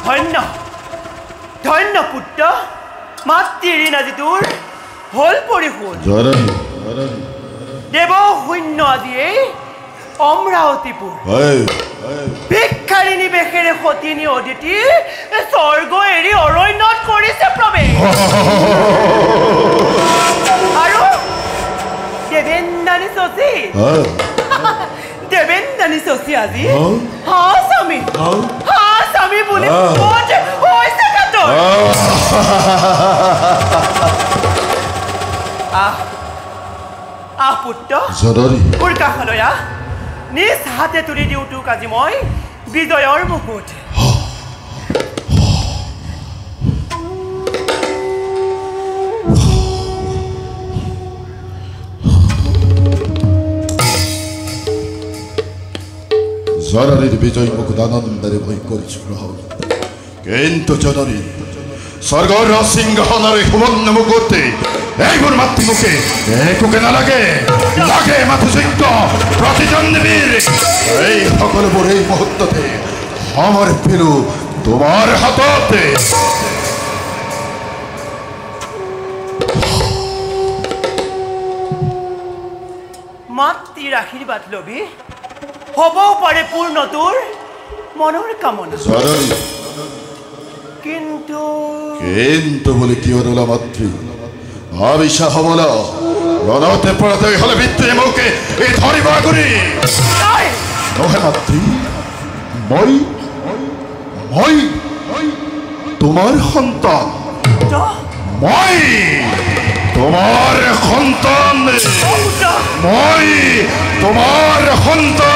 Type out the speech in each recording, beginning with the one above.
ধন্য ধন্য পুত্ৰ মাতৃ ঋণ আজি তোৰ হল পৰিশোধ দেৱ শূন্য আজিয়ে অমৰাৱতীপুৰ ভিক্ষাৰিণী বেশেৰে সতিনী অদিতি স্বৰ্গ এৰি অৰণ্যত কৰিছে প্ৰৱেশ আৰু দেৱেন্দ্ৰাণী শশী দেৱেন্দ্ৰাণী শশী আজি হা স্বামী বুলি হৈছে কাতৰ আহ পুত্ৰ মোৰ কাষলৈ আহ নিজ হাতে তুলি দিওঁ তোক আজি মই বিজয়ৰ মুকুট জননীৰ বিজয় মুকুট আনন্দেৰ ভয় কৰিছ গ্ৰহণ কিন্তু জননী স্বৰ্গৰ সিংহাসনেৰ সুবৰ্ণ মুকুটে এইবোৰ মাতৃমুখে একোকে নালাগে লাগে মাতৃযজ্ঞ প্ৰতিদ্বন্দ্বীৰ এই সকলোবোৰ এই মুহূৰ্ততে সমৰ্পিলো তোমাৰ হাততে মাতৃৰ আশীৰ্বাদ লবি হবও পাৰে পূৰ্ণ তোৰ মনৰ কামনা কিন্তু বলে কি হলো মাতৃ আবিষা হবল রণতে পড়াতে হলে ভিত্তিরে মুখে এই ধরিবা করি নহে মাতৃ মই মই তোমার সন্তান মই তোমার সন্তান মই তোমার সন্তান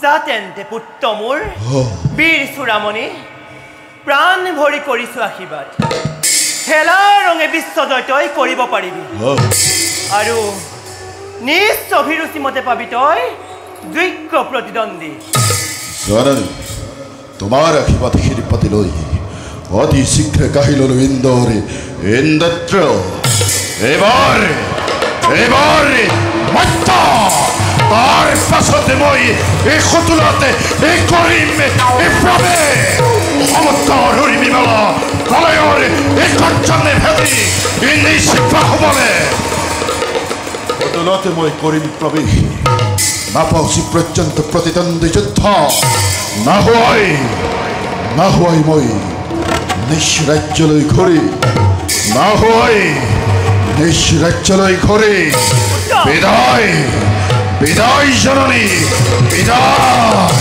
যা তেন্তে পুত্ৰ মোৰ বীৰ চূড়ামণি প্ৰাণ ভৰি কৰিছো আশীৰ্বাদ খেলা ৰঙে বিশ্বজয় তই কৰিব পাৰিবি আৰু নিজ অভিৰুচি মতে পাবি তই যোগ্য প্ৰতিদ্বন্দ্বী তোমাৰ আশীৰ্বাদ শিৰপাতি লই অতি শীঘ্ৰ কাহিল ইন্দৰে ইন্দ্ৰ এবাৰ এবাৰ তাৰ পাছতে মই এই সতুলাতে এই কৰিম এই প্ৰৱে সমস্তৰ হৰিমি মেলা কলয়ৰ এই কাৰ্যনে ভেটি এই নিশিপা হবলে সতুলাতে মই কৰিম প্ৰৱেশ নাপাওছি পৰ্যন্ত প্ৰতিদ্বন্দ্বী যুদ্ধ না হয় মই নিজ ৰাজ্যলৈ ঘূৰি না হয় নিজ ৰাজ্যলৈ ঘূৰি বিদায় বিদায় জননী বিদায়